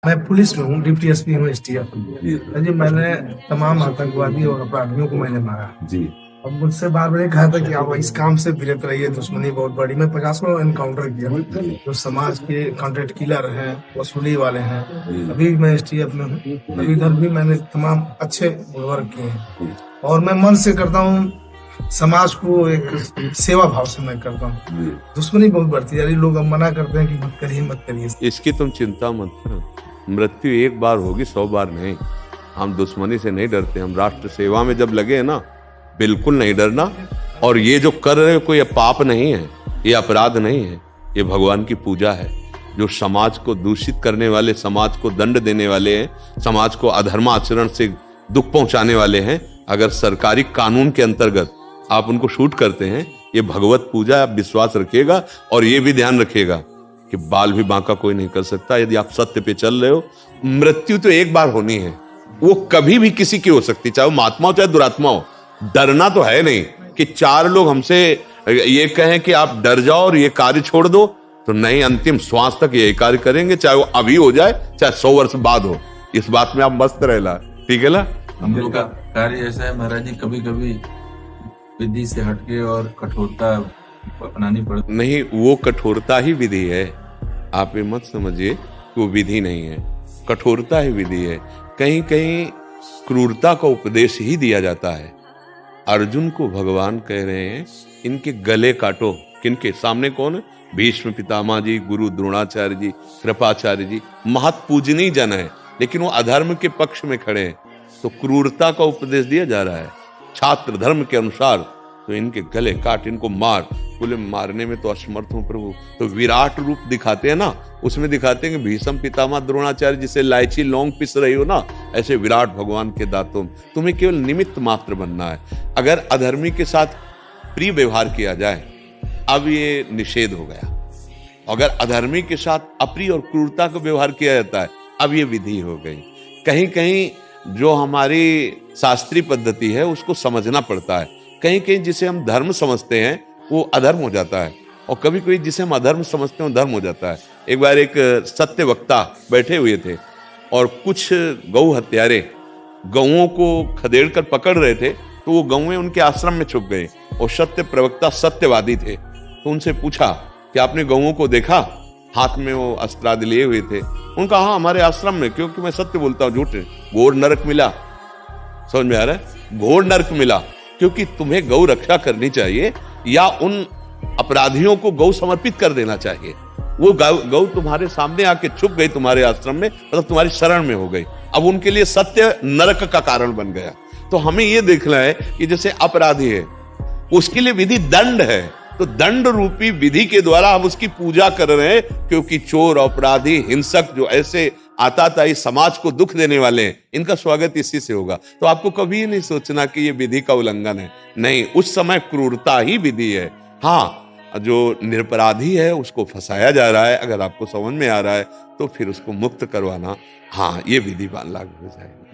मैं पुलिस में हूँ, डिप्टी एसपी हूँ एसटीएफ। जी जी मैंने तमाम आतंकवादी और अपराधियों को मैंने मारा। जी अब मुझसे बार बार कहा था कि आप इस काम से विरत रहिए, दुश्मनी बहुत बड़ी। मैं 50 एनकाउंटर किया। जो समाज के कंटेंट किलर हैं, वसूली वाले हैं, अभी मैं एसटीएफ में हूँ। अभी इधर भी मैंने तमाम अच्छे वर्क किए हैं और मैं मन से करता हूँ। समाज को एक सेवा भाव से मैं करता हूँ। दुश्मनी बहुत बढ़ती है, लोग अब मना करते हैं कि मत करिए मत करिए। इसकी तुम चिंता मत करो, मृत्यु एक बार होगी, 100 बार नहीं। हम दुश्मनी से नहीं डरते, हम राष्ट्र सेवा में जब लगे हैं ना, बिल्कुल नहीं डरना। और ये जो कर रहे हो कोई पाप नहीं है, ये अपराध नहीं है, ये भगवान की पूजा है। जो समाज को दूषित करने वाले, समाज को दंड देने वाले हैं, समाज को अधर्म आचरण से दुख पहुंचाने वाले हैं, अगर सरकारी कानून के अंतर्गत आप उनको शूट करते हैं, ये भगवत पूजा। आप विश्वास रखिएगा और ये भी ध्यान रखिएगा कि बाल भी बांका कोई नहीं कर सकता। यदि आप सत्य पे चल रहे हो, मृत्यु तो एक बार होनी है, वो कभी भी किसी की हो सकती, चाहे वो महात्मा हो चाहे दुरात्मा हो। डरना तो है नहीं कि 4 लोग हमसे ये कहें कि आप डर जाओ और ये कार्य छोड़ दो, तो नहीं, अंतिम श्वास तक यही कार्य करेंगे, चाहे वो अभी हो जाए चाहे 100 वर्ष बाद हो। इस बात में आप मस्त रहेला, ठीक है ना। हम लोग का कार्य ऐसा है महाराज जी, कभी कभी विधि से हटके और कठोरता अपनानी पड़ती नहीं, वो कठोरता ही विधि है। आप ये मत समझिए कि वो विधि नहीं है, कठोरता ही विधि है। कहीं कहीं क्रूरता का उपदेश ही दिया जाता है। अर्जुन को भगवान कह रहे हैं इनके गले काटो। किनके सामने? कौन है? भीष्म पितामह जी, गुरु द्रोणाचार्य जी, कृपाचार्य जी, महत पूजनीय जन है, लेकिन वो अधर्म के पक्ष में खड़े हैं। तो क्रूरता का उपदेश दिया जा रहा है छात्र धर्म के अनुसार, तो इनके गले काट, इनको मार। बोले मारने में तो असमर्थ हूं प्रभु। तो विराट रूप दिखाते हैं ना, उसमें दिखाते हैं कि भीष्म पितामह द्रोणाचार्य जिसे इलायची लौंग पिस रही हो ना, ऐसे विराट भगवान के दांतों में तुम्हें केवल निमित्त मात्र बनना है। अगर अधर्मी के साथ प्रिय व्यवहार किया जाए, अब ये निषेध हो गया। अगर अधर्मी के साथ अप्रिय और क्रूरता का व्यवहार किया जाता है, अब ये विधि हो गई। कहीं कहीं जो हमारी शास्त्रीय पद्धति है उसको समझना पड़ता है। कहीं कहीं जिसे हम धर्म समझते हैं वो अधर्म हो जाता है, और कभी कभी जिसे हम अधर्म समझते हैं वो धर्म हो जाता है। एक बार एक सत्य वक्ता बैठे हुए थे और कुछ गौ हत्यारे गौओं को खदेड़ कर पकड़ रहे थे, तो वो गौएं उनके आश्रम में छुप गए। और सत्य प्रवक्ता सत्यवादी थे, तो उनसे पूछा कि आपने गौओं को देखा? हाथ में वो अस्त्रादि लिए हुए थे। उनका हाँ, हमारे आश्रम में, क्योंकि मैं सत्य बोलता हूँ, झूठ घोर नरक मिला। समझ में आ रहा है? घोर नरक मिला, क्योंकि तुम्हें गौ रक्षा करनी चाहिए या उन अपराधियों को गौ समर्पित कर देना चाहिए। वो गौ तुम्हारे सामने आके छुप गई तुम्हारे आश्रम में, मतलब तुम्हारी शरण में हो गई। अब उनके लिए सत्य नरक का कारण बन गया। तो हमें ये देखना है कि जैसे अपराधी है, उसके लिए विधि दंड है, तो दंड रूपी विधि के द्वारा हम उसकी पूजा कर रहे हैं। क्योंकि चोर, अपराधी, हिंसक जो ऐसे आताताई समाज को दुख देने वाले हैं, इनका स्वागत इसी से होगा। तो आपको कभी नहीं सोचना कि ये विधि का उल्लंघन है, नहीं, उस समय क्रूरता ही विधि है। हाँ, जो निरपराधी है उसको फंसाया जा रहा है, अगर आपको समझ में आ रहा है तो फिर उसको मुक्त करवाना, हाँ, ये विधि लागू हो जाएगी।